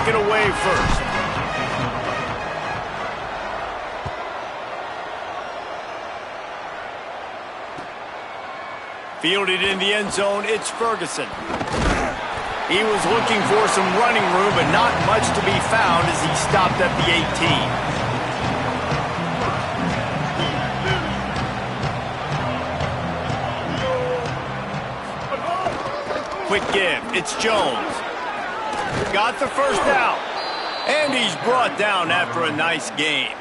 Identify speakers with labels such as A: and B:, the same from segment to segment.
A: kick it away first. Fielded in the end zone, it's Ferguson. He was looking for some running room, but not much to be found as he stopped at the 18. Quick give, it's Jones. Got the first down. And he's brought down after a nice game.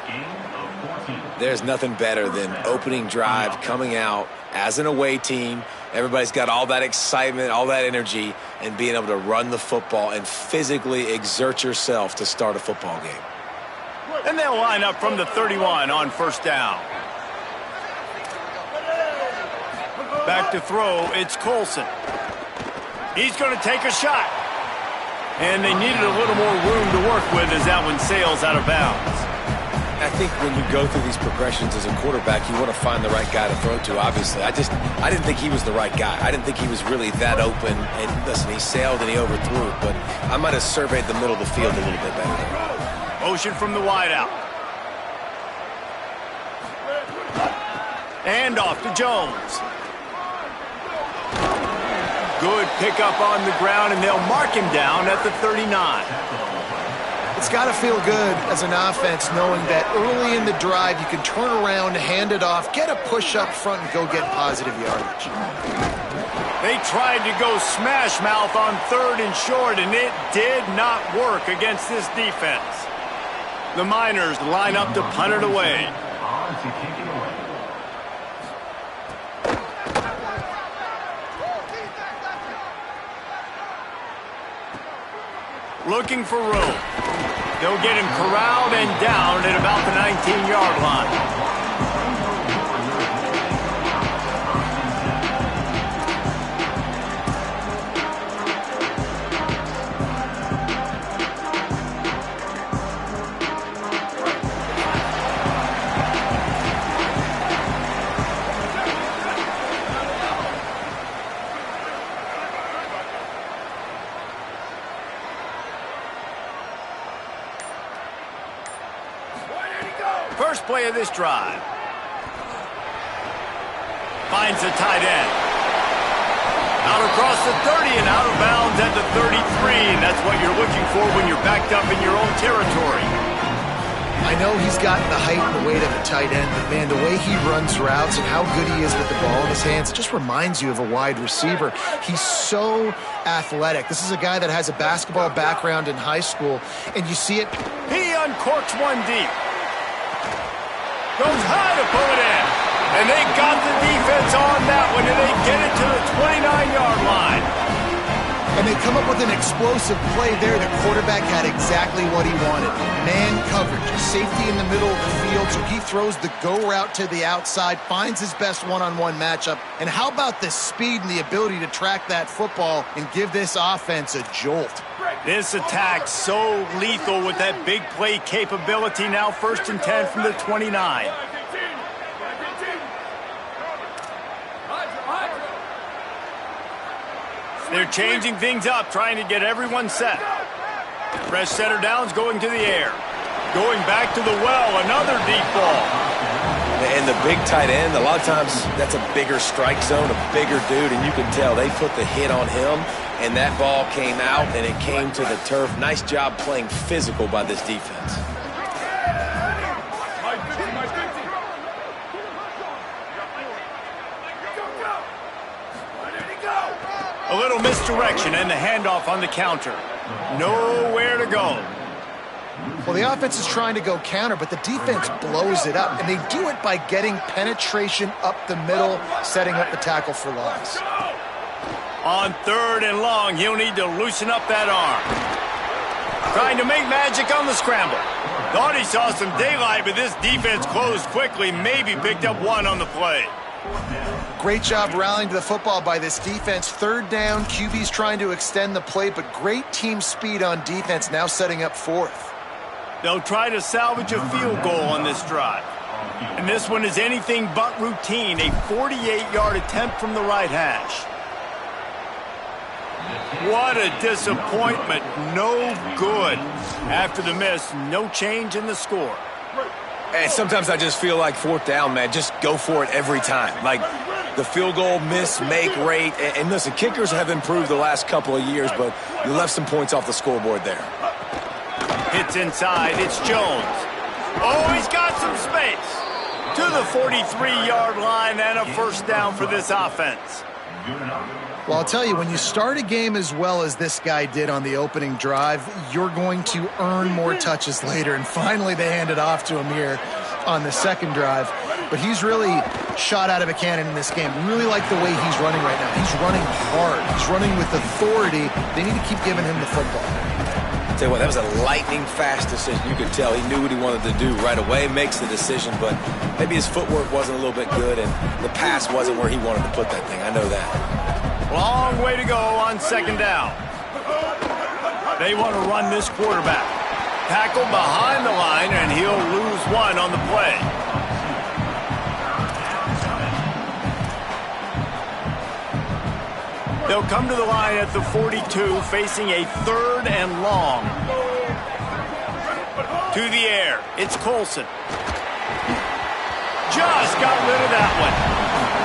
B: There's nothing better than opening drive, coming out as an away team. Everybody's got all that excitement, all that energy, and being able to run the football and physically exert yourself to start a football game.
A: And they'll line up from the 31 on first down. Back to throw, it's Colson. He's going to take a shot. And they needed a little more room to work with as that one sails out of bounds.
B: I think when you go through these progressions as a quarterback, you want to find the right guy to throw to, obviously. I didn't think he was the right guy. I didn't think he was really that open. And listen, he sailed and he overthrew it, but I might have surveyed the middle of the field a little bit better.
A: Motion from the wideout. And off to Jones. Good pickup on the ground, and they'll mark him down at the 39.
C: It's got to feel good as an offense knowing that early in the drive you can turn around, hand it off, get a push up front, and go get positive yardage.
A: They tried to go smash mouth on 3rd and short, and it did not work against this defense. The Miners line up to punt it away. Looking for room. They'll get him corralled and down at about the 19-yard line. First play of this drive. Finds the tight end. Out across the 30 and out of bounds at the 33. And that's what you're looking for when you're backed up in your own territory.
C: I know he's got the height and the weight of a tight end, but man, the way he runs routes and how good he is with the ball in his hands, it just reminds you of a wide receiver. He's so athletic. This is a guy that has a basketball background in high school, and you see it.
A: He uncorks one deep. Goes high to pull it in. And they got the defense on that one, and they get it to the 29-yard line.
C: And they come up with an explosive play there. The quarterback had exactly what he wanted. Man coverage, safety in the middle of the field, so he throws the go route to the outside, finds his best one-on-one matchup. And how about the speed and the ability to track that football and give this offense a jolt?
A: This attack so lethal with that big play capability. Now 1st and 10 from the 29. They're changing things up, trying to get everyone set. Fresh center downs going to the air. Going back to the well, another deep ball.
B: And the big tight end, a lot of times that's a bigger strike zone, a bigger dude, and you can tell they put the hit on him, and that ball came out, and it came to the turf. Nice job playing physical by this defense.
A: A little misdirection and the handoff on the counter. Nowhere to go.
C: Well, the offense is trying to go counter, but the defense blows it up, and they do it by getting penetration up the middle, setting up the tackle for loss.
A: On 3rd and long, he'll need to loosen up that arm. Trying to make magic on the scramble. Thought he saw some daylight, but this defense closed quickly, maybe picked up one on the play.
C: Great job rallying to the football by this defense. 3rd down, QB's trying to extend the play, but great team speed on defense, now setting up 4th.
A: They'll try to salvage a field goal on this drive. And this one is anything but routine, a 48-yard attempt from the right hash. What a disappointment. No good. After the miss, no change in the score.
B: And sometimes I just feel like fourth down, man, just go for it every time. Like the field goal, miss, make rate. And listen, kickers have improved the last couple of years, but you left some points off the scoreboard there.
A: Hits inside. It's Jones. Oh, he's got some space. To the 43-yard line and a first down for this offense.
C: Well, I'll tell you, when you start a game as well as this guy did on the opening drive, you're going to earn more touches later. And finally, they hand it off to him here on the second drive. But he's really shot out of a cannon in this game. Really like the way he's running right now. He's running hard. He's running with authority. They need to keep giving him the football.
B: Tell you what, that was a lightning-fast decision. You could tell he knew what he wanted to do right away, makes the decision, but maybe his footwork wasn't a little bit good, and the pass wasn't where he wanted to put that thing. I know that.
A: Long way to go on second down. They want to run this quarterback. Tackle behind the line, and he'll lose one on the play. They'll come to the line at the 42, facing a third and long. To the air, it's Colson. Just got rid of that one.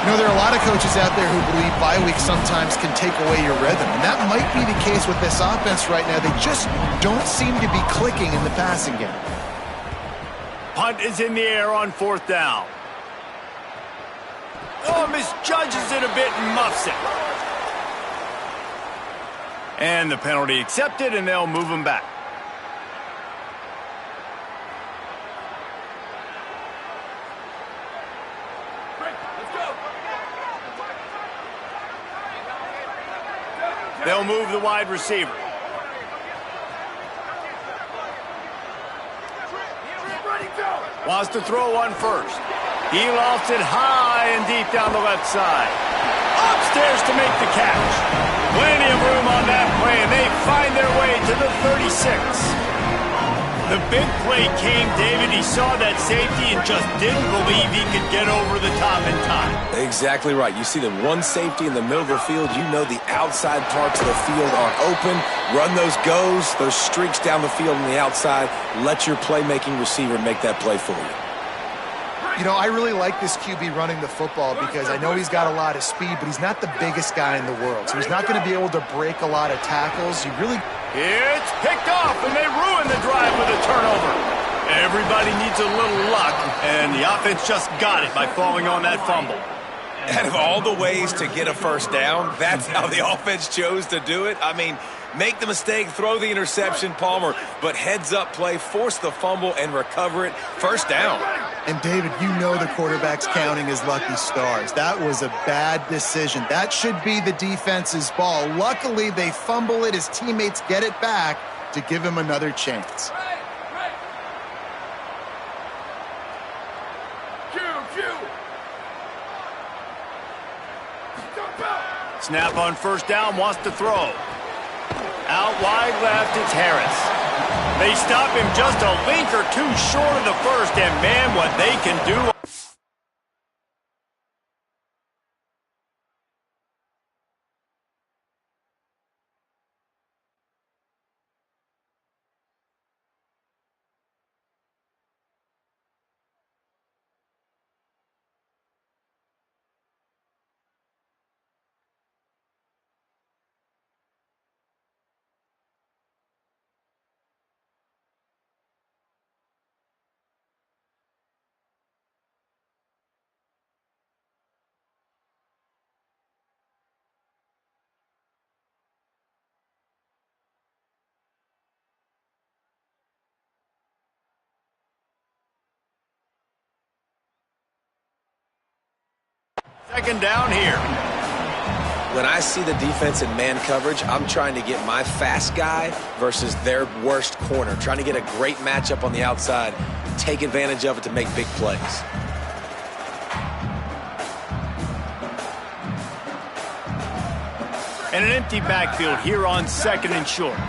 C: You know, there are a lot of coaches out there who believe bye weeks sometimes can take away your rhythm, and that might be the case with this offense right now. They just don't seem to be clicking in the passing game.
A: Punt is in the air on fourth down. Oh, misjudges it a bit and muffs it. And the penalty accepted, and they'll move him back. They'll move the wide receiver. Wants to throw one first. He lofts it high and deep down the left side. Upstairs to make the catch. Plenty of room on that play, and they find their way to the 36. The big play came, David. He saw that safety and just didn't believe he could get over the top in time.
B: Exactly right. You see the one safety in the middle of the field. You know the outside parts of the field are open. Run those goes, those streaks down the field on the outside. Let your playmaking receiver make that play for you.
C: You know, I really like this QB running the football because I know he's got a lot of speed, but he's not the biggest guy in the world. So he's not going to be able to break a lot of tackles.
A: It's picked off, and they ruin the drive with a turnover. Everybody needs a little luck, and the offense just got it by falling on that fumble.
B: Out of all the ways to get a first down, that's how the offense chose to do it. I mean, make the mistake, throw the interception, Palmer, but heads-up play, force the fumble, and recover it. First down.
C: And, David, you know the quarterback's counting his lucky stars. That was a bad decision. That should be the defense's ball. Luckily, they fumble it. His teammates get it back to give him another chance.
A: Snap on first down, wants to throw. Out wide left, it's Harris. They stop him just a link or two short of the first, and man, what they can do. Second down here.
B: When I see the defense in man coverage, I'm trying to get my fast guy versus their worst corner. Trying to get a great matchup on the outside, take advantage of it to make big plays.
A: And an empty backfield here on second and short.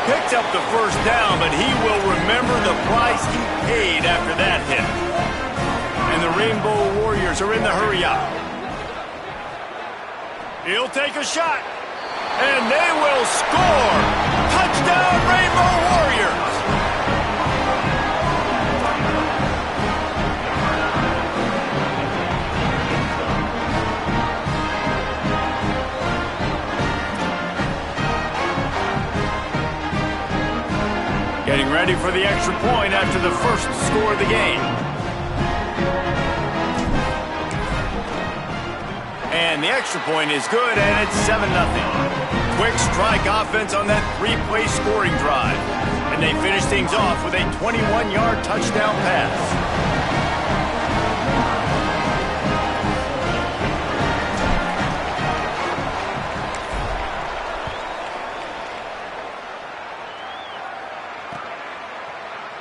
A: Picks up the first down, but he will remember the price he paid after that hit. And the Rainbow Warriors are in the hurry-up. He'll take a shot, and they will score! Touchdown, Rainbow Warriors! Getting ready for the extra point after the first score of the game. And the extra point is good, and it's 7-0. Quick strike offense on that three-play scoring drive. And they finish things off with a 21-yard touchdown pass.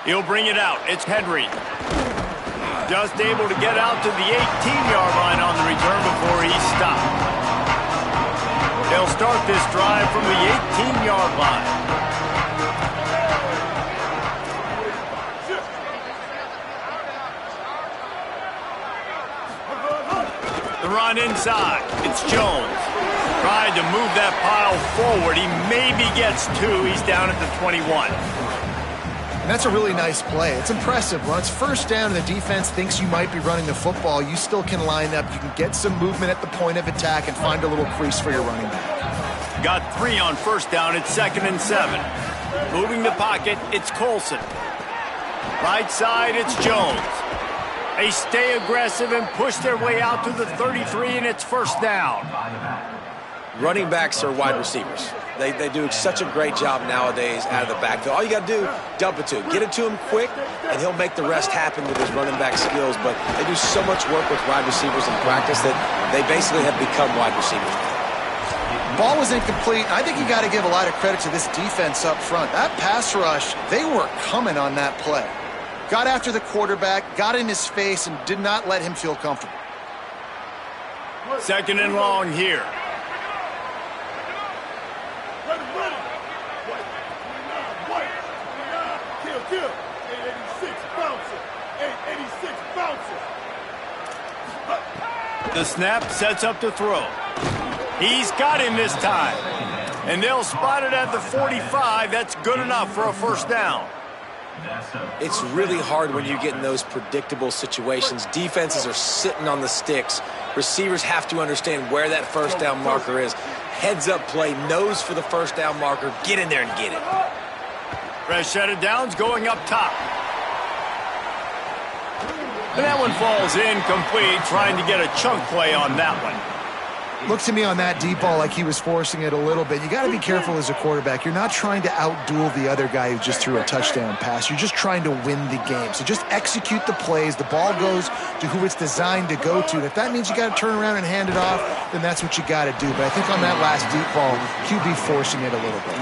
A: He'll bring it out. It's Henry. Just able to get out to the 18-yard line on the return before he's stopped. They'll start this drive from the 18-yard line. The run inside. It's Jones. Tried to move that pile forward. He maybe gets two. He's down at the 21.
C: And that's a really nice play. It's impressive. When it's first down and the defense thinks you might be running the football, you still can line up. You can get some movement at the point of attack and find a little crease for your running back.
A: Got 3 on first down. It's 2nd and 7. Moving the pocket, it's Colson. Right side, it's Jones. They stay aggressive and push their way out to the 33, and it's first down.
B: Running backs are wide receivers. They do such a great job nowadays out of the backfield. All you got to do, dump it to him. Get it to him quick, and he'll make the rest happen with his running back skills. But they do so much work with wide receivers in practice that they basically have become wide receivers.
C: Ball was incomplete. I think you got to give a lot of credit to this defense up front. That pass rush, they were coming on that play. Got after the quarterback, got in his face, and did not let him feel comfortable.
A: 2nd and long here. The snap sets up to throw. He's got him this time. And they'll spot it at the 45. That's good enough for a first down.
B: It's really hard when you get in those predictable situations. Defenses are sitting on the sticks. Receivers have to understand where that first down marker is. Heads up play, nose for the first down marker. Get in there and get it.
A: Fresh set of downs going up top. And that one falls incomplete, trying to get a chunk play on that one.
C: Looked to me on that deep ball like he was forcing it a little bit. You got to be careful as a quarterback. You're not trying to outduel the other guy who just threw a touchdown pass. You're just trying to win the game. So just execute the plays. The ball goes to who it's designed to go to. And if that means you got to turn around and hand it off, then that's what you got to do. But I think on that last deep ball, QB forcing it a little bit.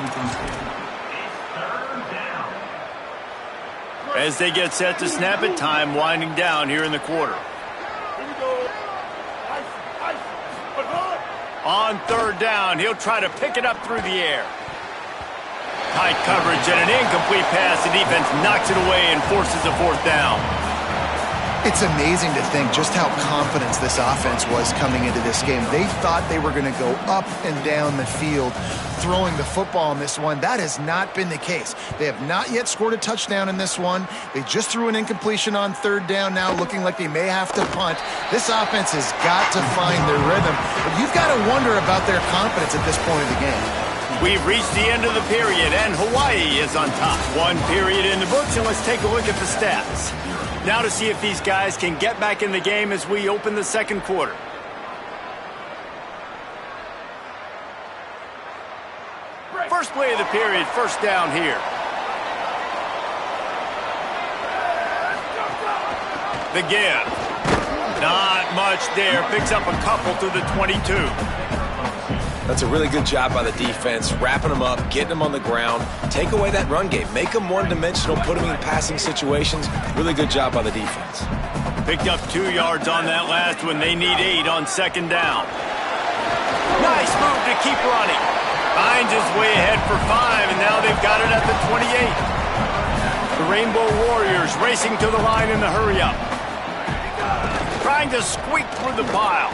A: As they get set to snap it, time winding down here in the quarter. On 3rd down, he'll try to pick it up through the air. Tight coverage and an incomplete pass. The defense knocks it away and forces a 4th down.
C: It's amazing to think just how confident this offense was coming into this game. They thought they were going to go up and down the field throwing the football in this one. That has not been the case. They have not yet scored a touchdown in this one. They just threw an incompletion on 3rd down now, looking like they may have to punt. This offense has got to find their rhythm. But you've got to wonder about their confidence at this point of the game.
A: We've reached the end of the period, and Hawaii is on top. 1 period in the books, and let's take a look at the stats. Now to see if these guys can get back in the game as we open the 2nd quarter. First play of the period, first down here. The give. Not much there. Picks up a couple to the 22.
B: That's a really good job by the defense, wrapping them up, getting them on the ground, take away that run game, make them one-dimensional, put them in passing situations. Really good job by the defense.
A: Picked up 2 yards on that last one. They need 8 on 2nd down. Nice move to keep running. Finds his way ahead for 5, and now they've got it at the 28. The Rainbow Warriors racing to the line in the hurry-up. Trying to squeak through the pile.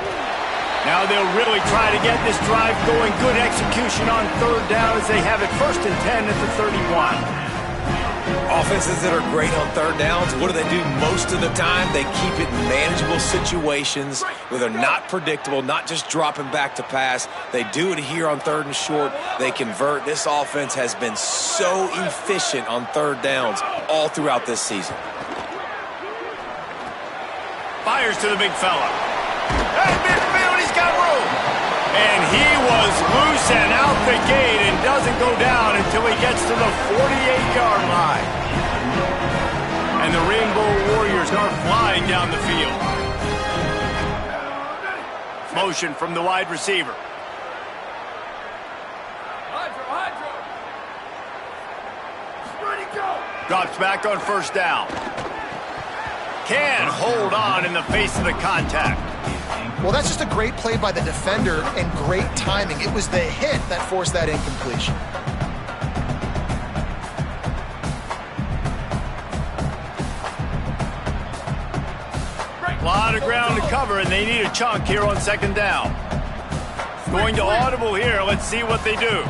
A: Now they'll really try to get this drive going. Good execution on 3rd down as they have it 1st and 10 at the 31.
B: Offenses that are great on 3rd downs, what do? Most of the time, they keep it in manageable situations where they're not predictable, not just dropping back to pass. They do it here on 3rd and short. They convert. This offense has been so efficient on 3rd downs all throughout this season.
A: Fires to the big fella. At midfield, he's got room. And he was loose and out the gate and doesn't go down until he gets to the 48-yard line. And the Rainbow Warriors are flying down the field. Motion from the wide receiver. Drops back on 1st down. Can hold on in the face of the contact.
C: Well, that's just a great play by the defender and great timing. It was the hit that forced that incompletion.
A: A lot of ground to cover, and they need a chunk here on 2nd down. Going to audible here. Let's see what they do.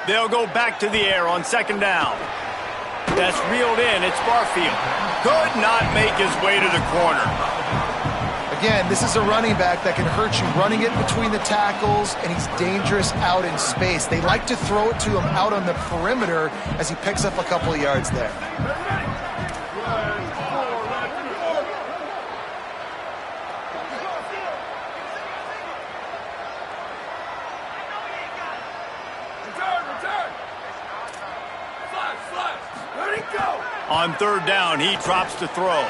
A: They'll go back to the air on 2nd down. That's reeled in. It's Barfield. Could not make his way to the corner.
C: Again, this is a running back that can hurt you running it between the tackles, and he's dangerous out in space. They like to throw it to him out on the perimeter as he picks up a couple of yards there.
A: On 3rd down, he drops to throw.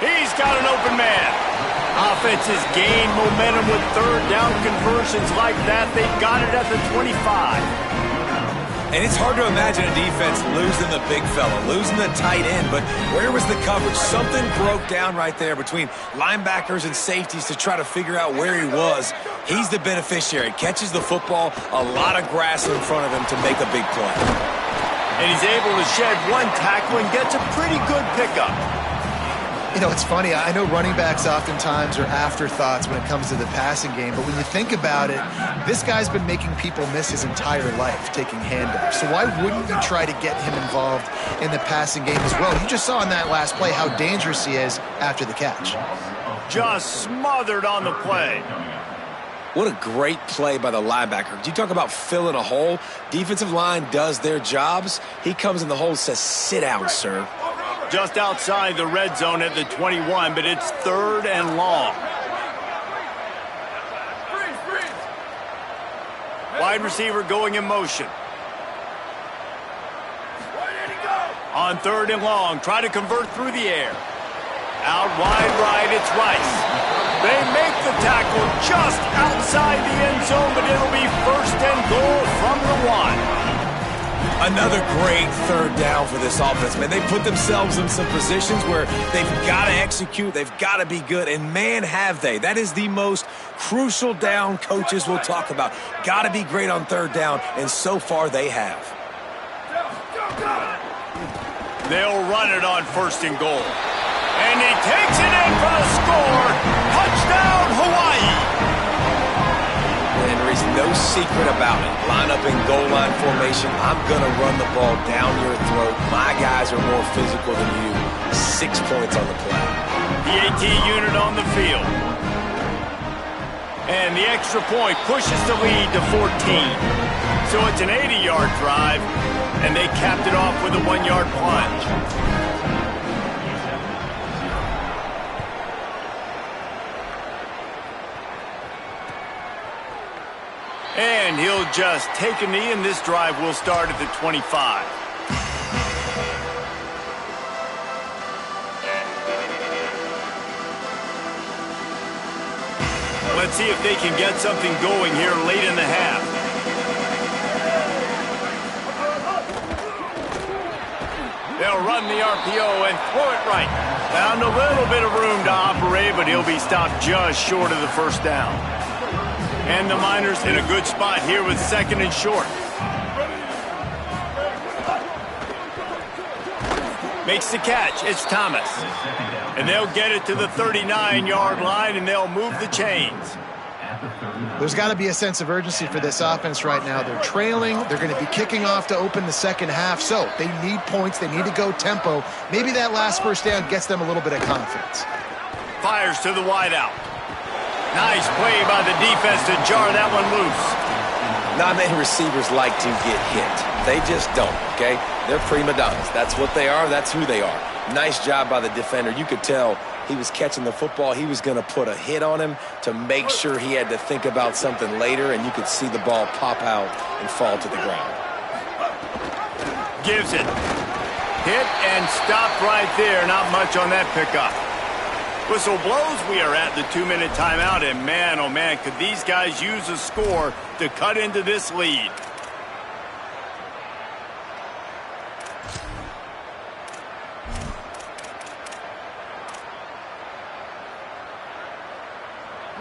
A: He's got an open man. Offense has gained momentum with 3rd down conversions like that. They've got it at the 25.
B: And it's hard to imagine a defense losing the big fella, losing the tight end, but where was the coverage? Something broke down right there between linebackers and safeties to try to figure out where he was. He's the beneficiary. Catches the football, a lot of grass in front of him to make a big play.
A: And he's able to shed one tackle and gets a pretty good pickup.
C: You know, it's funny. I know running backs oftentimes are afterthoughts when it comes to the passing game, but when you think about it, this guy's been making people miss his entire life taking handoffs. So why wouldn't you try to get him involved in the passing game as well? You just saw in that last play how dangerous he is after the catch.
A: Just smothered on the play.
B: What a great play by the linebacker. You talk about filling a hole. Defensive line does their jobs. He comes in the hole and says, sit down, sir.
A: Just outside the red zone at the 21, but it's 3rd and long. Wide receiver going in motion. On 3rd and long, try to convert through the air. Out wide right, it's Rice. They make the tackle just outside the end zone, but it'll be 1st and goal from the 1.
B: Another great 3rd down for this offense, man. They put themselves in some positions where they've got to execute, they've got to be good, and man, have they. That is the most crucial down coaches will talk about. Got to be great on 3rd down, and so far they have.
A: They'll run it on 1st and goal. And he takes it in for the score. Touchdown, Hawaii.
B: And there is no secret about it. Line up in goal line formation. I'm going to run the ball down your throat. My guys are more physical than you. 6 points on the play.
A: The AT unit on the field. And the extra point pushes the lead to 14. So it's an 80-yard drive, and they capped it off with a 1-yard plunge. And he'll just take a knee, and this drive will start at the 25. Let's see if they can get something going here late in the half. They'll run the RPO and throw it right. Found a little bit of room to operate, but he'll be stopped just short of the first down. And the Miners in a good spot here with 2nd and short. Makes the catch. It's Thomas. And they'll get it to the 39-yard line, and they'll move the chains.
C: There's got to be a sense of urgency for this offense right now. They're trailing. They're going to be kicking off to open the second half. So they need points. They need to go tempo. Maybe that last first down gets them a little bit of confidence.
A: Fires to the wideout. Nice play by the defense to jar that one loose.
B: Not many receivers like to get hit. They just don't, okay? They're prima donnas. That's what they are. That's who they are. Nice job by the defender. You could tell he was catching the football. He was going to put a hit on him to make sure he had to think about something later, and you could see the ball pop out and fall to the ground.
A: Gives it. Hit and stopped right there. Not much on that pickup. Whistle blows. We are at the 2-minute timeout, and man, oh man, could these guys use a score to cut into this lead.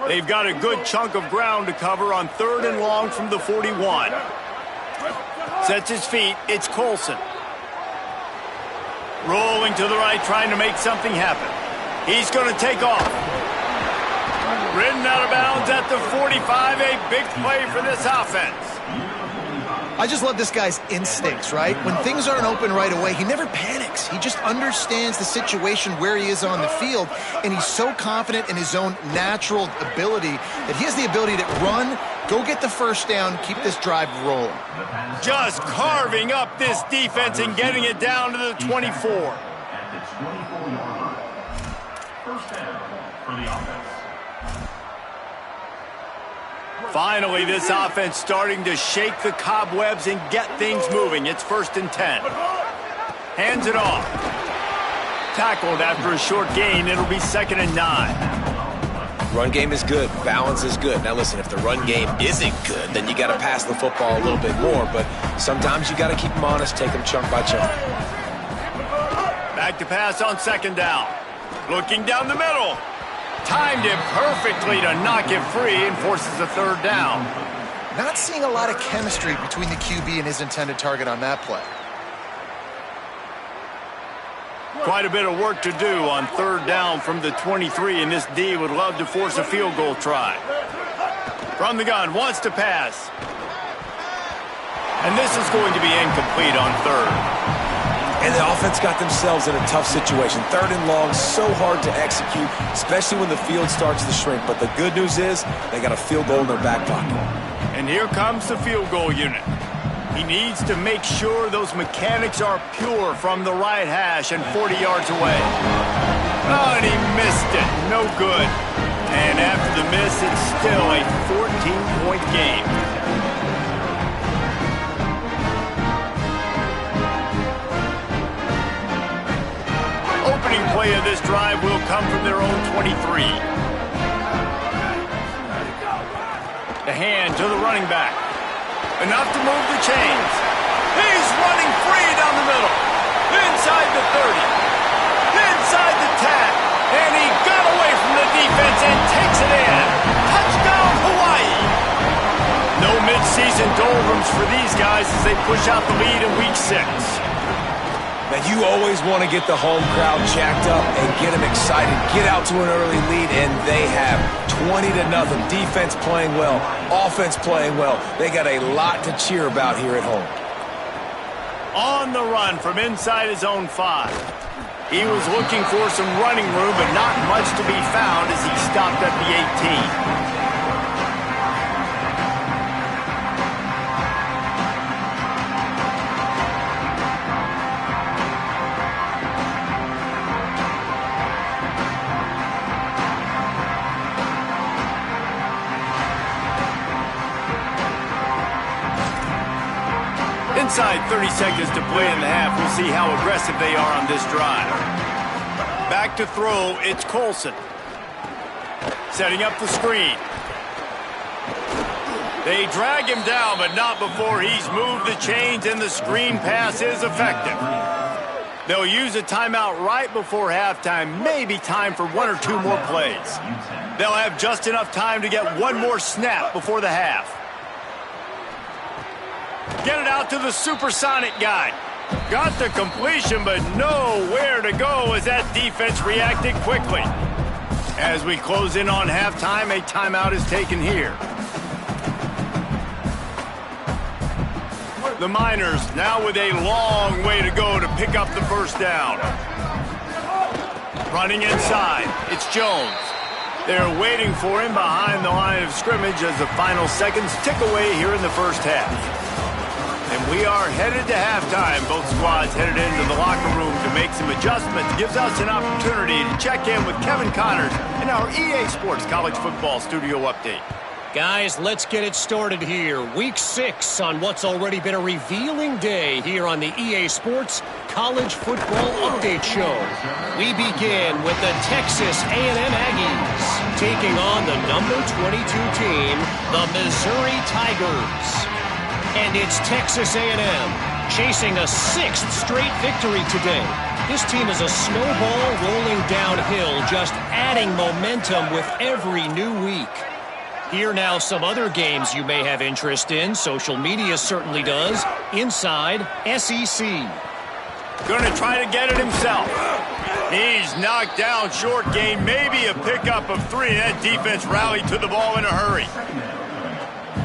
A: They've got a good chunk of ground to cover on 3rd and long from the 41. Sets his feet. It's Colson. Rolling to the right, trying to make something happen. He's going to take off. Ridden out of bounds at the 45. A big play for this offense.
C: I just love this guy's instincts, right? When things aren't open right away, he never panics. He just understands the situation where he is on the field, and he's so confident in his own natural ability that he has the ability to run, go get the first down, keep this drive rolling.
A: Just carving up this defense and getting it down to the 24.
D: At the 24-yard line. First down for the offense.
A: Finally, this offense starting to shake the cobwebs and get things moving. It's 1st and 10. Hands it off. Tackled after a short gain. It'll be 2nd and 9.
B: Run game is good. Balance is good. Now, listen, if the run game isn't good, then you got to pass the football a little bit more. But sometimes you got to keep them honest, take them chunk by chunk.
A: Back to pass on 2nd down. Looking down the middle. Timed it perfectly to knock it free and forces a 3rd down.
C: Not seeing a lot of chemistry between the QB and his intended target on that play.
A: Quite a bit of work to do on 3rd down from the 23, and this D would love to force a field goal try. From the gun, wants to pass. And this is going to be incomplete on 3rd.
B: And the offense got themselves in a tough situation. 3rd and long, so hard to execute, especially when the field starts to shrink. But the good news is they got a field goal in their back pocket.
A: And here comes the field goal unit. He needs to make sure those mechanics are pure from the right hash and 40 yards away. Oh, and he missed it. No good. And after the miss, it's still a 14-point game. Opening play of this drive will come from their own 23. The hand to the running back. Enough to move the chains. He's running free down the middle. Inside the 30. Inside the 10. And he got away from the defense and takes it in. Touchdown, Hawaii. No midseason doldrums for these guys as they push out the lead in Week 6.
B: Now, you always want to get the home crowd jacked up and get them excited. Get out to an early lead, and they have 20-0. Defense playing well, offense playing well. They got a lot to cheer about here at home.
A: On the run from inside his own 5. He was looking for some running room, but not much to be found as he stopped at the 18. Inside 30 seconds to play in the half. We'll see how aggressive they are on this drive. Back to throw, it's Colson. Setting up the screen. They drag him down, but not before he's moved the chains and the screen pass is effective. They'll use a timeout right before halftime, maybe time for 1 or 2 more plays. They'll have just enough time to get 1 more snap before the half. Get it out to the supersonic guy. Got the completion, but nowhere to go as that defense reacted quickly. As we close in on halftime, a timeout is taken here. The Miners now with a long way to go to pick up the first down. Running inside, it's Jones. They're waiting for him behind the line of scrimmage as the final seconds tick away here in the first half. And we are headed to halftime. Both squads headed into the locker room to make some adjustments. Gives us an opportunity to check in with Kevin Connors in our EA Sports College Football Studio Update.
E: Guys, let's get it started here. Week 6 on what's already been a revealing day here on the EA Sports College Football Update Show. We begin with the Texas A&M Aggies taking on the number 22 team, the Missouri Tigers. And it's Texas A&M chasing a 6th straight victory today. This team is a snowball rolling downhill, just adding momentum with every new week. Here now some other games you may have interest in. Social media certainly does. Inside SEC.
A: Gonna try to get it himself. He's knocked down, short gain, maybe a pickup of 3. That defense rallied to the ball in a hurry.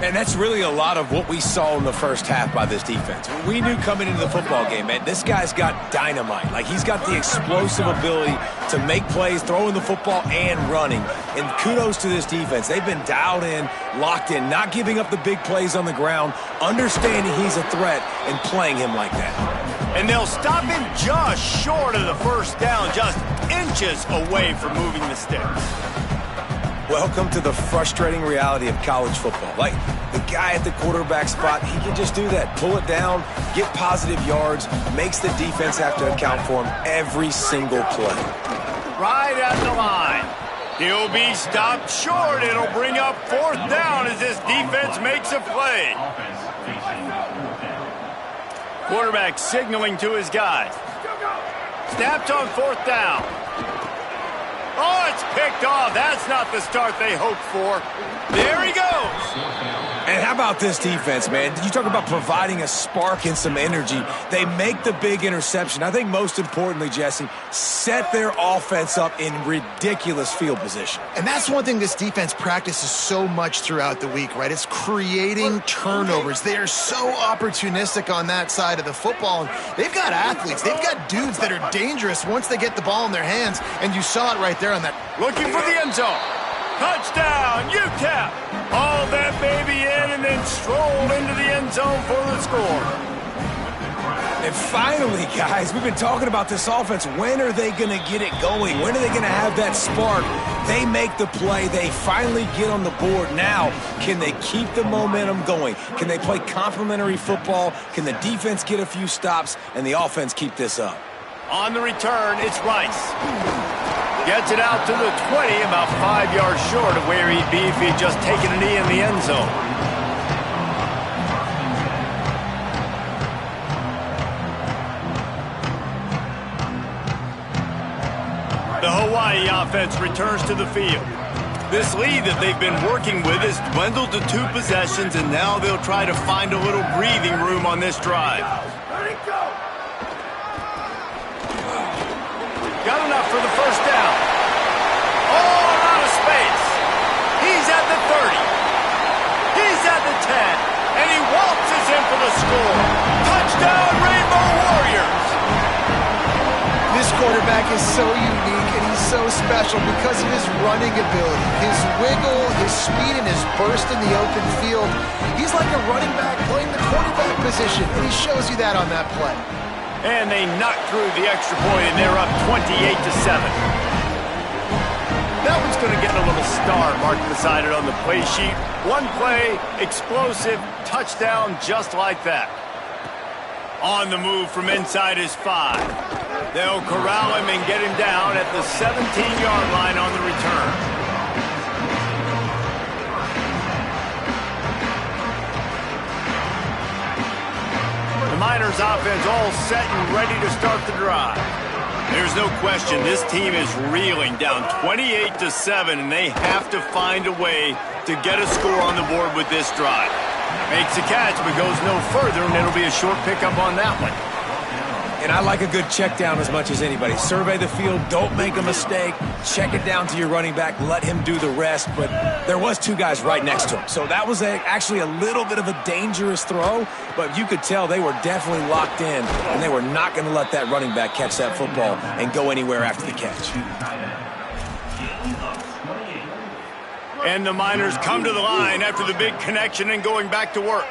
B: And that's really a lot of what we saw in the first half by this defense. We knew coming into the football game, man, this guy's got dynamite. Like, he's got the explosive ability to make plays, throwing the football and running. And kudos to this defense. They've been dialed in, locked in, not giving up the big plays on the ground, understanding he's a threat, and playing him like that.
A: And they'll stop him just short of the first down, just inches away from moving the sticks.
B: Welcome to the frustrating reality of college football. Like, the guy at the quarterback spot, he can just do that. Pull it down, get positive yards, makes the defense have to account for him every single play.
A: Right at the line. He'll be stopped short. It'll bring up 4th down as this defense makes a play. Quarterback signaling to his guys. Snapped on 4th down. Oh, it's picked off. That's not the start they hoped for. There he goes.
B: And how about this defense, man? You talk about providing a spark and some energy. They make the big interception. I think most importantly, Jesse, set their offense up in ridiculous field position.
C: And that's one thing this defense practices so much throughout the week, right? It's creating turnovers. They are so opportunistic on that side of the football. And they've got athletes. They've got dudes that are dangerous once they get the ball in their hands. And you saw it right there on that.
A: Looking for the end zone. Touchdown, UTEP. Hauled that baby in and then strolled into the end zone for the score.
B: And finally, guys, we've been talking about this offense. When are they going to get it going? When are they going to have that spark? They make the play. They finally get on the board. Now, can they keep the momentum going? Can they play complementary football? Can the defense get a few stops and the offense keep this up?
A: On the return, it's Rice. Gets it out to the 20, about 5 yards short of where he'd be if he'd just taken a knee in the end zone. The Hawaii offense returns to the field. This lead that they've been working with has dwindled to 2 possessions, and now they'll try to find a little breathing room on this drive. Got enough for the first down. All out of space. He's at the 30. He's at the 10. And he waltzes in for the score. Touchdown, Rainbow Warriors.
C: This quarterback is so unique and he's so special because of his running ability, his wiggle, his speed, and his burst in the open field. He's like a running back playing the quarterback position, and he shows you that on that play.
A: And they knock through the extra point, and they're up 28-7. That one's going to get a little star marked beside it on the play sheet. One play, explosive, touchdown just like that. On the move from inside his 5. They'll corral him and get him down at the 17-yard line on the return. The Miners offense all set and ready to start the drive. There's no question this team is reeling down 28-7, and they have to find a way to get a score on the board with this drive. Makes a catch, but goes no further, and it'll be a short pickup on that one.
B: And I like a good check down as much as anybody. Survey the field, don't make a mistake, check it down to your running back, let him do the rest. But there was two guys right next to him. So that was actually a little bit of a dangerous throw, but you could tell they were definitely locked in, and they were not going to let that running back catch that football and go anywhere after the catch.
A: And the Miners come to the line after the big connection and going back to work.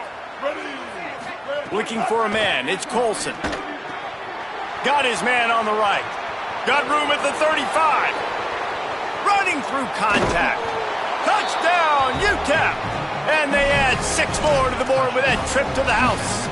A: Looking for a man, it's Colson. Got his man on the right. Got room at the 35. Running through contact. Touchdown, UTEP. And they add 6 more to the board with that trip to the house.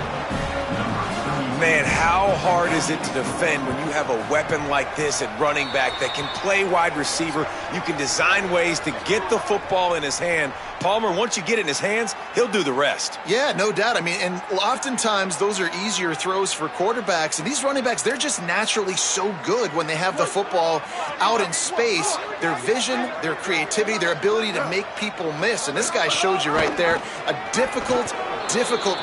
B: Man, how hard is it to defend when you have a weapon like this at running back that can play wide receiver? You can design ways to get the football in his hand. Palmer, once you get it in his hands, he'll do the rest.
C: Yeah, no doubt. I mean, and oftentimes those are easier throws for quarterbacks. And these running backs, they're just naturally so good when they have the football out in space. Their vision, their creativity, their ability to make people miss. And this guy showed you right there, a difficult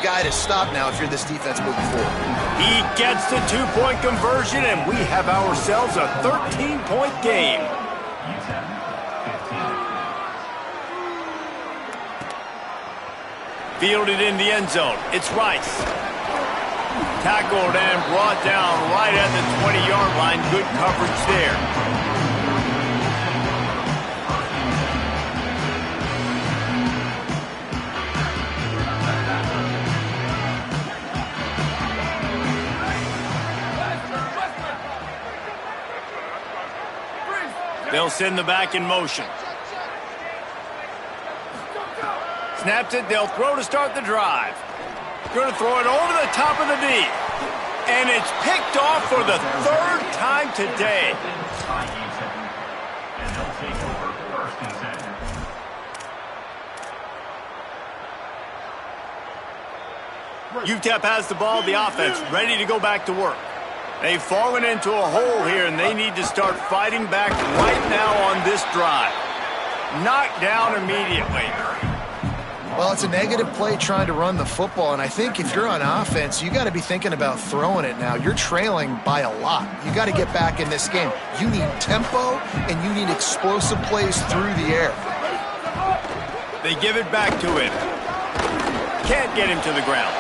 C: guy to stop now if you're this defense moving forward.
A: He gets the 2-point conversion, and we have ourselves a 13-point game. Fielded in the end zone. It's Rice. Tackled and brought down right at the 20-yard line. Good coverage there. They'll send the back in motion. Snaps it, they'll throw to start the drive. Going to throw it over the top of the knee. And it's picked off for the 3rd time today.
D: And they'll take over 1st and 10.
A: UTEP has the ball, the offense ready to go back to work. They've fallen into a hole here, and they need to start fighting back right now on this drive. Knocked down immediately.
C: Well, it's a negative play trying to run the football, and I think if you're on offense, you got to be thinking about throwing it now. You're trailing by a lot. You got to get back in this game. You need tempo, and you need explosive plays through the air.
A: They give it back to him. Can't get him to the ground.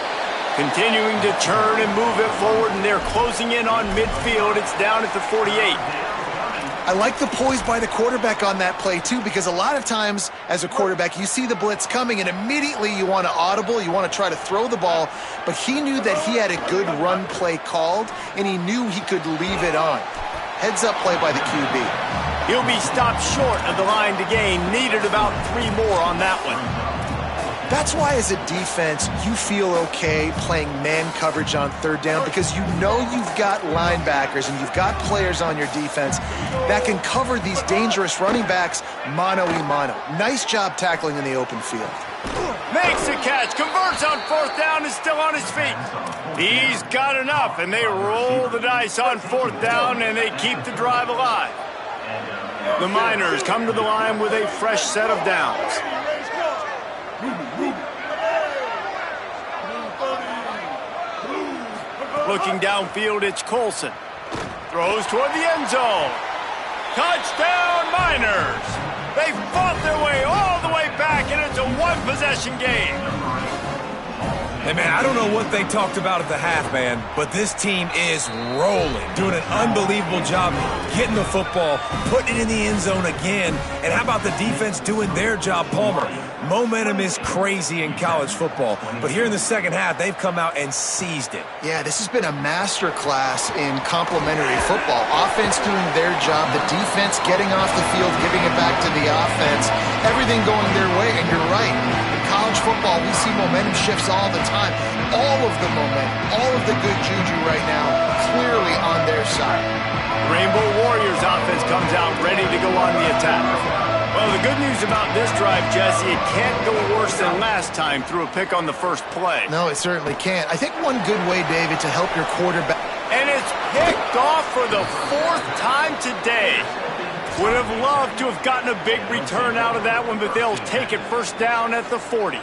A: Continuing to turn and move it forward, and they're closing in on midfield. It's down at the 48.
C: I like the poise by the quarterback on that play, too, because a lot of times as a quarterback, you see the blitz coming, and immediately you want to audible, you want to try to throw the ball, but he knew that he had a good run play called, and he knew he could leave it on. Heads-up play by the QB.
A: He'll be stopped short of the line to gain. Needed about 3 more on that one.
C: That's why as a defense, you feel okay playing man coverage on 3rd down because you know you've got linebackers and you've got players on your defense that can cover these dangerous running backs mano-a-mano. Nice job tackling in the open field.
A: Makes a catch, converts on 4th down, is still on his feet. He's got enough, and they roll the dice on 4th down, and they keep the drive alive. The Miners come to the line with a fresh set of downs. Looking downfield, it's Colson. Throws toward the end zone. Touchdown, Miners! They fought their way all the way back, and it's a 1-possession game.
B: Hey, man, I don't know what they talked about at the half, man, but this team is rolling, doing an unbelievable job getting the football, putting it in the end zone again, and how about the defense doing their job, Palmer? Momentum is crazy in college football, but here in the second half, they've come out and seized it.
C: Yeah, this has been a master class in complementary football. Offense doing their job, the defense getting off the field, giving it back to the offense, everything going their way, and you're right. In college football, we see momentum shifts all the time. All of the momentum, all of the good juju right now, clearly on their side.
A: Rainbow Warriors offense comes out ready to go on the attack. Well, the good news about this drive, Jesse, it can't go worse than last time through a pick on the first play.
C: No, it certainly can't. I think one good way, David, to help your quarterback.
A: And it's picked off for the 4th time today. Would have loved to have gotten a big return out of that one, but they'll take it first down at the 40.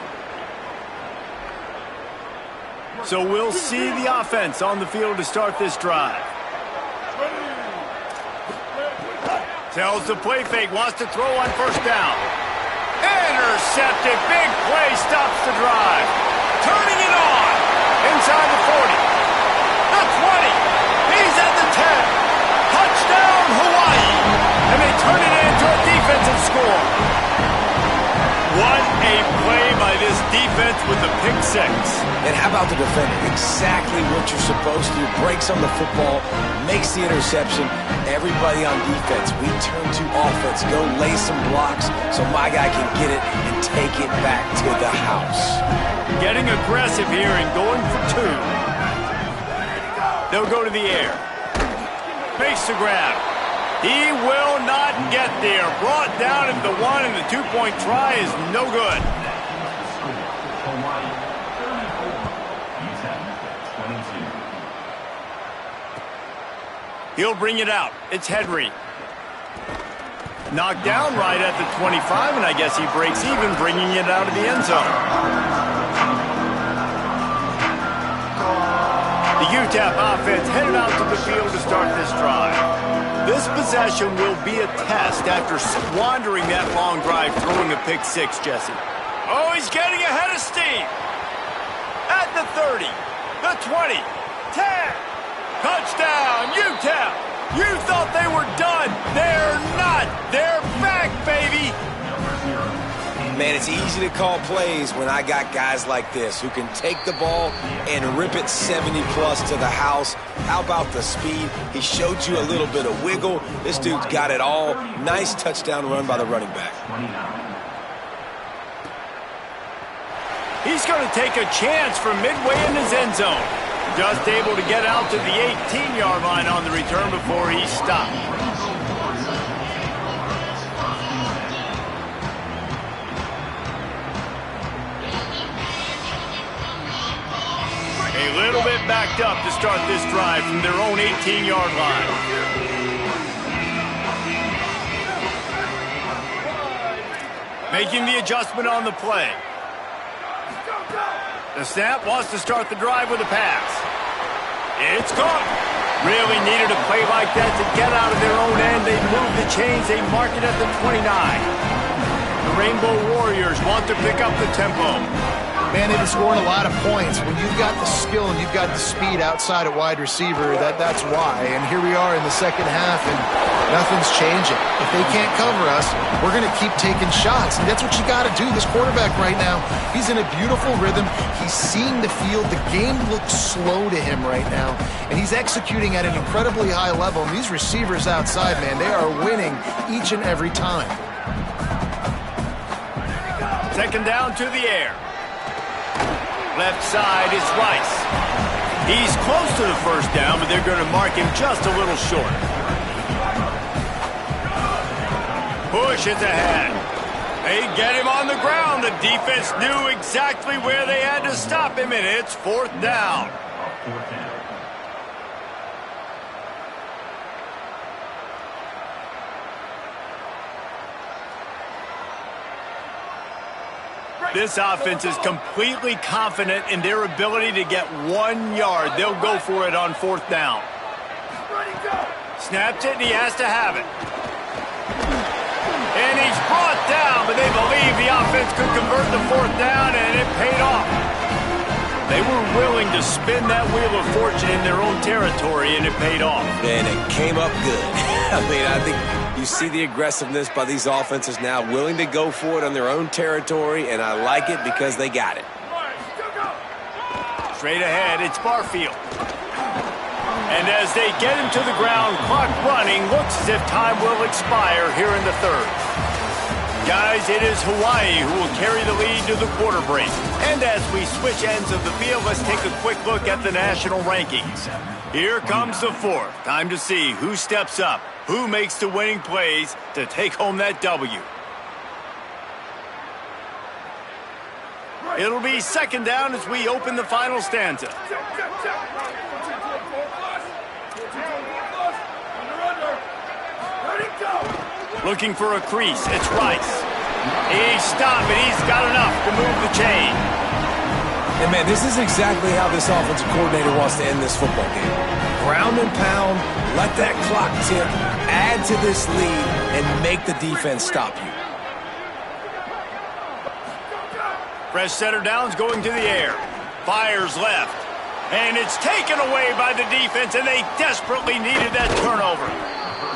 A: So we'll see the offense on the field to start this drive. Tells the play fake, wants to throw on first down. Intercepted, big play, stops the drive. Turning it on, inside the 40. The 20, he's at the 10. Touchdown, Hawaii. And they turn it into a defensive score. What a play by this defense with the pick six.
B: And how about the defender? Exactly what you're supposed to do. Breaks on the football, makes the interception. Everybody on defense, we turn to offense. Go lay some blocks so my guy can get it and take it back to the house.
A: Getting aggressive here and going for 2. They'll go to the air. Makes the grab. He will not get there. Brought down at the 1, and the 2-point try is no good. He'll bring it out. It's Henry. Knocked down right at the 25, and I guess he breaks even, bringing it out of the end zone. The UTEP offense headed out to the field to start this drive. This possession will be a test after squandering that long drive, throwing a pick six, Jesse. Oh, he's getting ahead of steam. At the 30, the 20, 10. Touchdown, UTEP. You thought they were done. They're not. They're back, baby.
B: Man, it's easy to call plays when I got guys like this who can take the ball and rip it 70-plus to the house. How about the speed? He showed you a little bit of wiggle. This dude's got it all. Nice touchdown run by the running back.
A: He's going to take a chance from midway in his end zone. Just able to get out to the 18-yard line on the return before he stopped. A little bit backed up to start this drive from their own 18-yard line. Making the adjustment on the play. The snap wants to start the drive with a pass. It's caught. Really needed a play like that to get out of their own end. They move the chains. They mark it at the 29. The Rainbow Warriors want to pick up the tempo.
C: Man, they've been scoring a lot of points. When you've got the skill and you've got the speed outside at wide receiver, that's why. And here we are in the second half, and nothing's changing. If they can't cover us, we're going to keep taking shots. And that's what you got to do. This quarterback right now, he's in a beautiful rhythm. He's seeing the field. The game looks slow to him right now. And he's executing at an incredibly high level. And these receivers outside, man, they are winning each and every time.
A: Second down to the air. Left side is Rice. He's close to the first down, but they're going to mark him just a little short. Push is ahead. They get him on the ground. The defense knew exactly where they had to stop him, and it's 4th down. This offense is completely confident in their ability to get 1 yard. They'll go for it on 4th down. Snaps it, and he has to have it. And he's brought down, but they believe the offense could convert the 4th down, and it paid off. They were willing to spin that wheel of fortune in their own territory, and it paid off.
B: And it came up good. I mean, I think you see the aggressiveness by these offenses now, willing to go for it on their own territory, and I like it because they got it.
A: Straight ahead, it's Barfield. And as they get him to the ground, clock running, looks as if time will expire here in the 3rd. Guys, it is Hawaii who will carry the lead to the quarter break. And as we switch ends of the field, let's take a quick look at the national rankings. Here comes the 4th. Time to see who steps up, who makes the winning plays to take home that W. It'll be second down as we open the final stanza. Looking for a crease. It's Rice. He's stopped, but he's got enough to move the chain.
B: And, man, this is exactly how this offensive coordinator wants to end this football game. Ground and pound, let that clock tick, add to this lead, and make the defense stop you.
A: Fresh setter down's going to the air. Fires left. And it's taken away by the defense, and they desperately needed that turnover.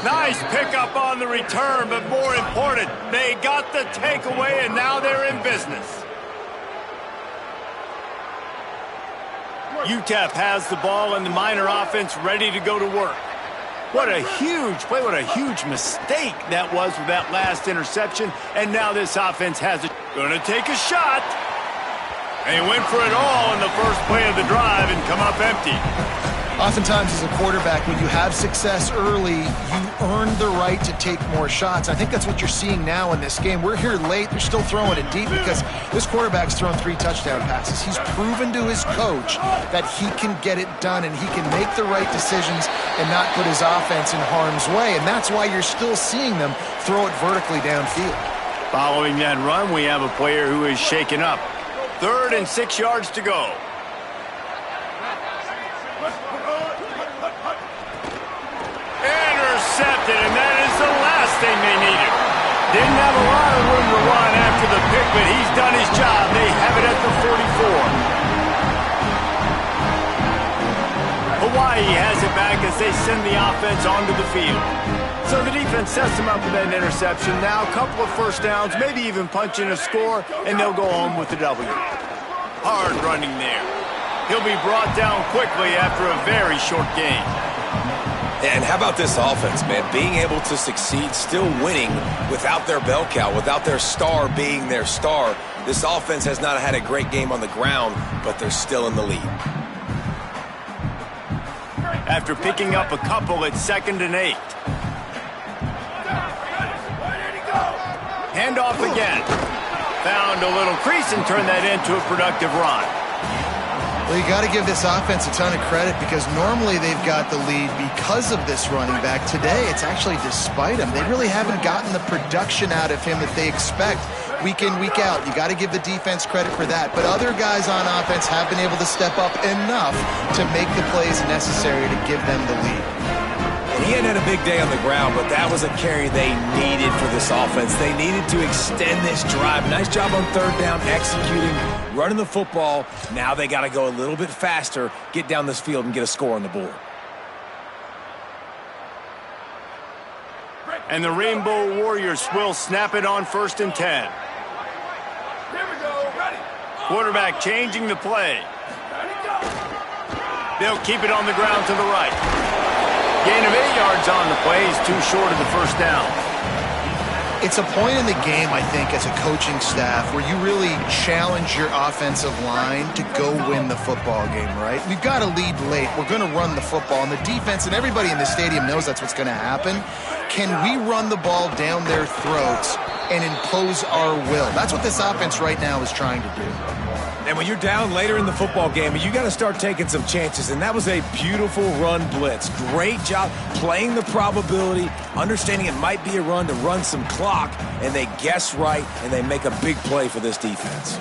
A: Nice pickup on the return, but more important, they got the takeaway, and now they're in business. UTEP has the ball, and the Miner offense ready to go to work. What a huge play, what a huge mistake that was with that last interception, and now this offense has it. Gonna take a shot. And he went for it all in the first play of the drive and come up empty.
C: Oftentimes as a quarterback, when you have success early, you earn the right to take more shots. I think that's what you're seeing now in this game. We're here late. They're still throwing it deep because this quarterback's thrown 3 touchdown passes. He's proven to his coach that he can get it done and he can make the right decisions and not put his offense in harm's way. And that's why you're still seeing them throw it vertically downfield.
A: Following that run, we have a player who is shaken up. 3rd and 6 yards to go. Intercepted, and that is the last thing they needed. Didn't have a lot of room to run after the pick, but he's done his job. They have it at the 44. Hawaii has it back as they send the offense onto the field. So the defense sets them up with that interception. Now a couple of first downs, maybe even punching a score, and they'll go home with the W. Hard running there. He'll be brought down quickly after a very short game.
B: And how about this offense, man? Being able to succeed, still winning without their bell cow, without their star being their star. This offense has not had a great game on the ground, but they're still in the lead.
A: After picking up a couple, it's 2nd and 8. Handoff again. Found a little crease and turned that into a productive run.
C: Well, you got to give this offense a ton of credit because normally they've got the lead because of this running back. Today, it's actually despite him. They really haven't gotten the production out of him that they expect week in, week out. You got to give the defense credit for that. But other guys on offense have been able to step up enough to make the plays necessary to give them the lead.
B: And he hadn't had a big day on the ground, but that was a carry they needed for this offense. They needed to extend this drive. Nice job on 3rd down, executing, running the football. Now they got to go a little bit faster, get down this field, and get a score on the board.
A: And the Rainbow Warriors will snap it on 1st and 10. Quarterback changing the play. They'll keep it on the ground to the right. Gain of 8 yards on the play. He's too short of the first down.
C: It's a point in the game, I think, as a coaching staff where you really challenge your offensive line to go win the football game, right? We've got to lead late. We're going to run the football, and the defense and everybody in the stadium knows that's what's going to happen. Can we run the ball down their throats and impose our will? That's what this offense right now is trying to do.
B: And when you're down later in the football game, you got to start taking some chances, and that was a beautiful run blitz. Great job playing the probability, understanding it might be a run to run some clock, and they guess right, and they make a big play for this defense.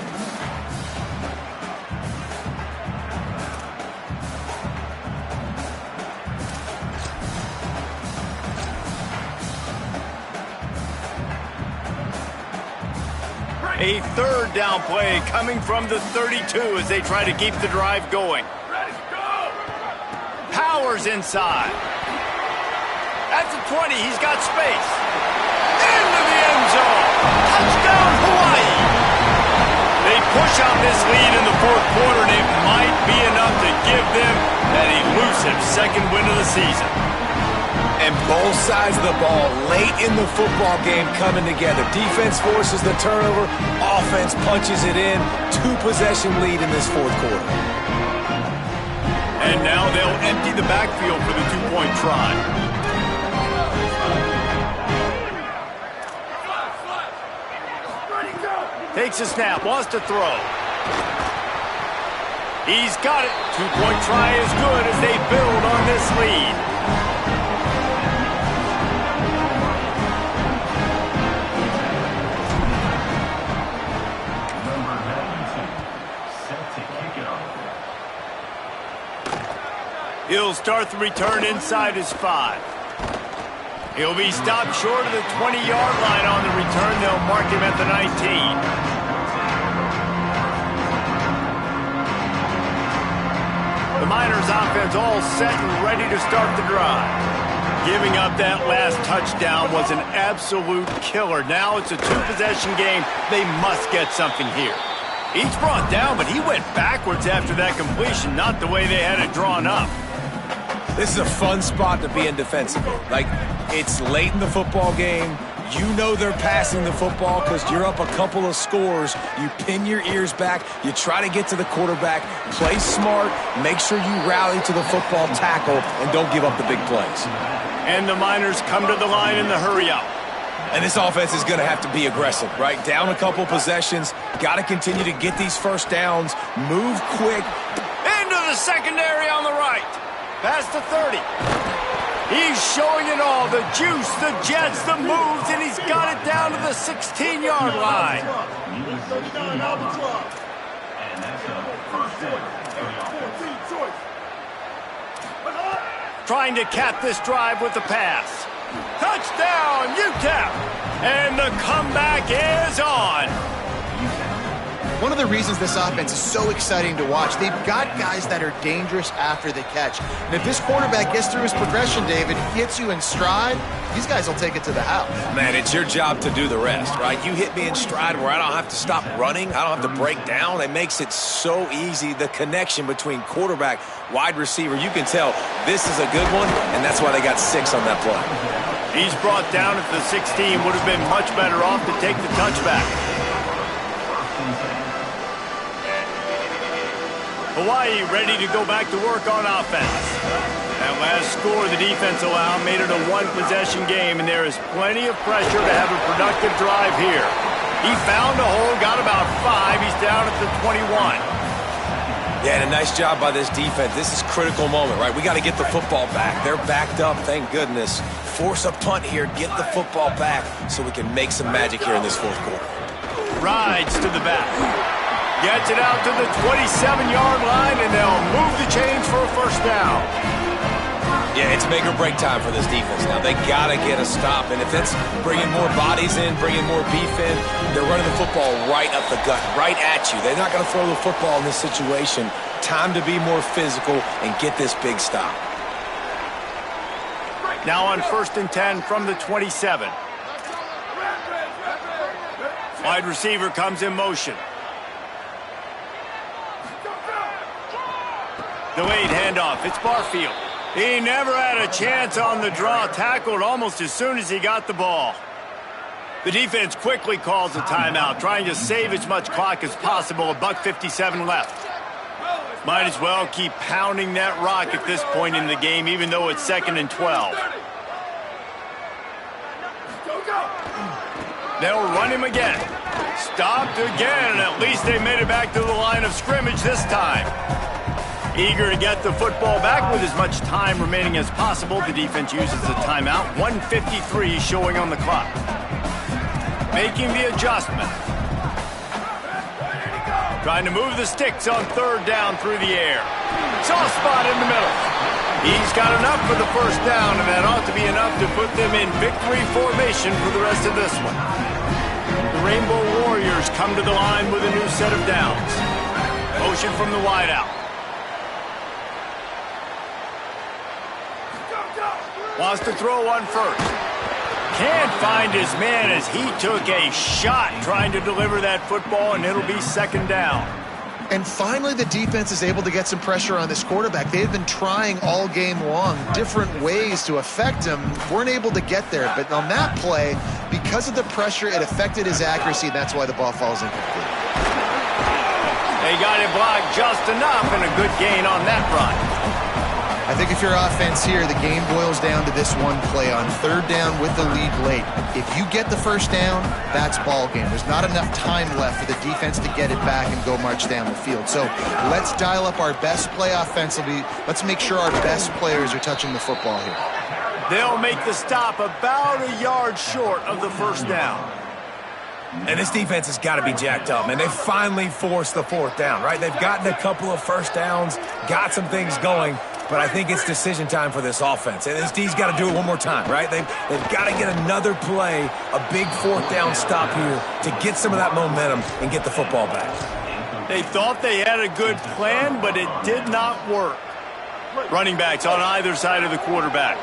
A: A 3rd down play coming from the 32 as they try to keep the drive going. Powers inside. At the 20, he's got space. Into the end zone. Touchdown, Hawaii. They push out this lead in the 4th quarter, and it might be enough to give them that elusive 2nd win of the season.
B: And both sides of the ball late in the football game coming together. Defense forces the turnover. Offense punches it in. 2-possession lead in this 4th quarter.
A: And now they'll empty the backfield for the 2-point try. Takes a snap, wants to throw. He's got it. Two-point try is good as they build on this lead.
D: Number 92, set to kick it off.
A: He'll start the return inside his 5. He'll be stopped short of the 20-yard line on the return. They'll mark him at the 19. The Miners offense all set and ready to start the drive. Giving up that last touchdown was an absolute killer. Now it's a two-possession game. They must get something here. Each brought down, but he went backwards after that completion, not the way they had it drawn up.
B: This is a fun spot to be in defensively. Like, it's late in the football game. You know they're passing the football because you're up a couple of scores. You pin your ears back. You try to get to the quarterback. Play smart. Make sure you rally to the football tackle and don't give up the big plays.
A: And the Miners come to the line in the hurry-up.
B: And this offense is going to have to be aggressive, right? Down a couple possessions. Got to continue to get these first downs. Move quick.
A: Into the secondary on the right. Past the 30. He's showing it all. The juice, the jets, the moves, and he's got it down to the 16-yard line.
D: And that's a first down for the offense.
A: Trying to cap this drive with the pass. Touchdown, UTEP! And the comeback is on.
C: One of the reasons this offense is so exciting to watch, they've got guys that are dangerous after the catch. And if this quarterback gets through his progression, David, gets you in stride, these guys will take it to the house.
B: Man, it's your job to do the rest, right? You hit me in stride where I don't have to stop running. I don't have to break down. It makes it so easy. The connection between quarterback, wide receiver, you can tell this is a good one, and that's why they got 6 on that play.
A: He's brought down at the 16. Would have been much better off to take the touchback. Hawaii ready to go back to work on offense. That last score the defense allowed made it a one-possession game, and there is plenty of pressure to have a productive drive here. He found a hole, got about 5. He's down at the 21.
B: Yeah, and a nice job by this defense. This is a critical moment, right? We got to get the football back. They're backed up, thank goodness. Force a punt here, get the football back so we can make some magic here in this fourth quarter.
A: Rides to the back. Gets it out to the 27-yard line, and they'll move the chains for a first down.
B: Yeah, it's make or break time for this defense now. They got to get a stop, and if it's bringing more bodies in, bringing more beef in, they're running the football right up the gut, right at you. They're not going to throw the football in this situation. Time to be more physical and get this big stop.
A: Now on 1st and 10 from the 27. Wide receiver comes in motion. Delayed handoff. It's Barfield. He never had a chance on the draw. Tackled almost as soon as he got the ball. The defense quickly calls a timeout, trying to save as much clock as possible. $1:57 left. Might as well keep pounding that rock at this point in the game, even though it's 2nd and 12. They'll run him again. Stopped again, and at least they made it back to the line of scrimmage this time. Eager to get the football back with as much time remaining as possible. The defense uses the timeout. 1:53 showing on the clock. Making the adjustment. Trying to move the sticks on 3rd down through the air. Soft spot in the middle. He's got enough for the first down, and that ought to be enough to put them in victory formation for the rest of this one. The Rainbow Warriors come to the line with a new set of downs. Motion from the wideout. Wants to throw one first. Can't find his man as he took a shot trying to deliver that football, and it'll be 2nd down.
C: And finally, the defense is able to get some pressure on this quarterback. They've been trying all game long different ways to affect him. Weren't able to get there, but on that play, because of the pressure, it affected his accuracy, and that's why the ball falls incomplete.
A: They got it blocked just enough, and a good gain on that run.
C: I think if you're offense here, the game boils down to this one play on third down with the lead late. If you get the first down, that's ball game. There's not enough time left for the defense to get it back and go march down the field. So let's dial up our best play offensively. Let's make sure our best players are touching the football here.
A: They'll make the stop about a yard short of the first down.
B: And this defense has got to be jacked up, man. They finally forced the fourth down, right? They've gotten a couple of first downs, got some things going, but I think it's decision time for this offense. And this D's got to do it one more time, right? They've got to get another play, a big fourth down stop here to get some of that momentum and get the football back.
A: They thought they had a good plan, but it did not work. Running backs on either side of the quarterback.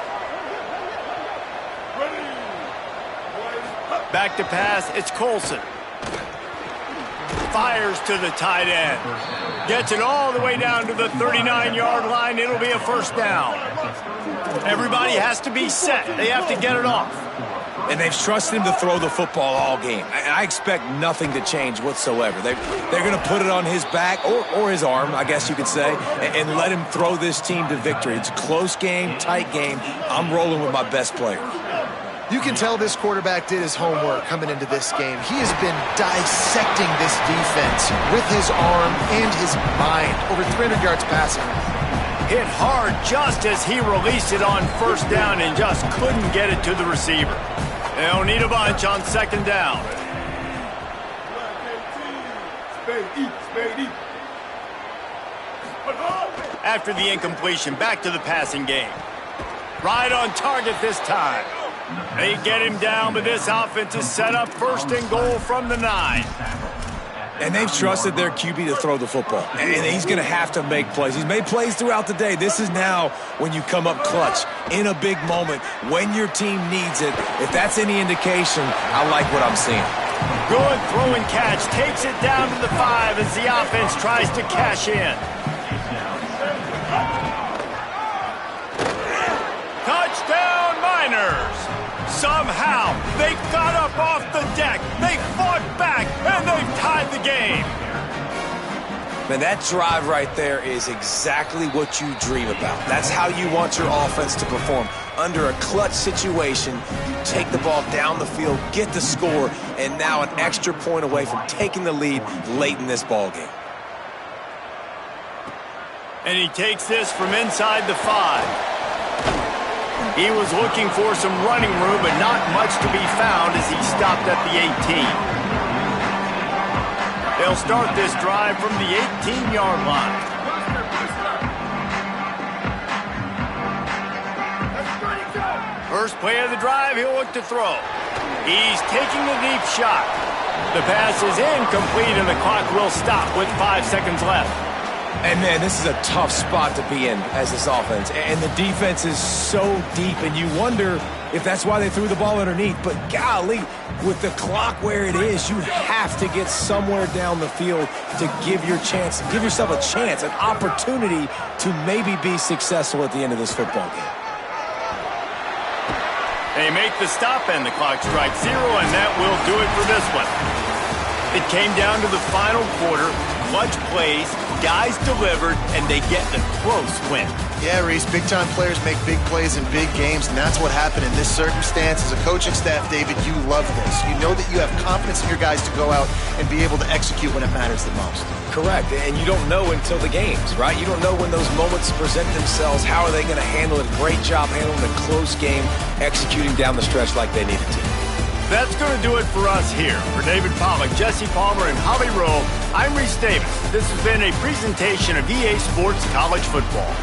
A: Back to pass, it's Colson. Fires to the tight end. Gets it all the way down to the 39-yard line. It'll be a first down. Everybody has to be set. They have to get it off.
B: And they've trusted him to throw the football all game. I expect nothing to change whatsoever. They're going to put it on his back or his arm, I guess you could say, and let him throw this team to victory. It's a close game, tight game. I'm rolling with my best player.
C: You can tell this quarterback did his homework coming into this game. He has been dissecting this defense with his arm and his mind. Over 300 yards passing.
A: Hit hard just as he released it on first down and just couldn't get it to the receiver. They'll need a bunch on second down. After the incompletion, back to the passing game. Right on target this time. They get him down, but this offense is set up first and goal from the 9.
B: And they've trusted their QB to throw the football. And he's going to have to make plays. He's made plays throughout the day. This is now when you come up clutch in a big moment when your team needs it. If that's any indication, I like what I'm seeing.
A: Good throw and catch. Takes it down to the 5 as the offense tries to cash in. Touchdown, Miners! Somehow, they got up off the deck, they fought back, and they've tied the game.
B: Man, that drive right there is exactly what you dream about. That's how you want your offense to perform. Under a clutch situation, you take the ball down the field, get the score, and now an extra point away from taking the lead late in this ball game.
A: And he takes this from inside the 5. He was looking for some running room, but not much to be found as he stopped at the 18. They'll start this drive from the 18-yard line. First play of the drive, he'll look to throw. He's taking a deep shot. The pass is incomplete, and the clock will stop with 5 seconds left.
B: And, man, this is a tough spot to be in as this offense. And the defense is so deep, and you wonder if that's why they threw the ball underneath. But, golly, with the clock where it is, you have to get somewhere down the field to give yourself a chance, an opportunity to maybe be successful at the end of this football game.
A: They make the stop, and the clock strikes 0, and that will do it for this one. It came down to the final quarter. Clutch plays, guys delivered, and they get the close win.
C: Yeah, Reese, big-time players make big plays in big games, and that's what happened in this circumstance. As a coaching staff, David, you love this. You know that you have confidence in your guys to go out and be able to execute when it matters the most.
B: Correct, and you don't know until the games, right? You don't know when those moments present themselves. How are they going to handle it? Great job handling a close game, executing down the stretch like they needed to.
A: That's going to do it for us here. For David Pollack, Jesse Palmer, and Holly Rowe, I'm Reese Davis. This has been a presentation of EA Sports College Football.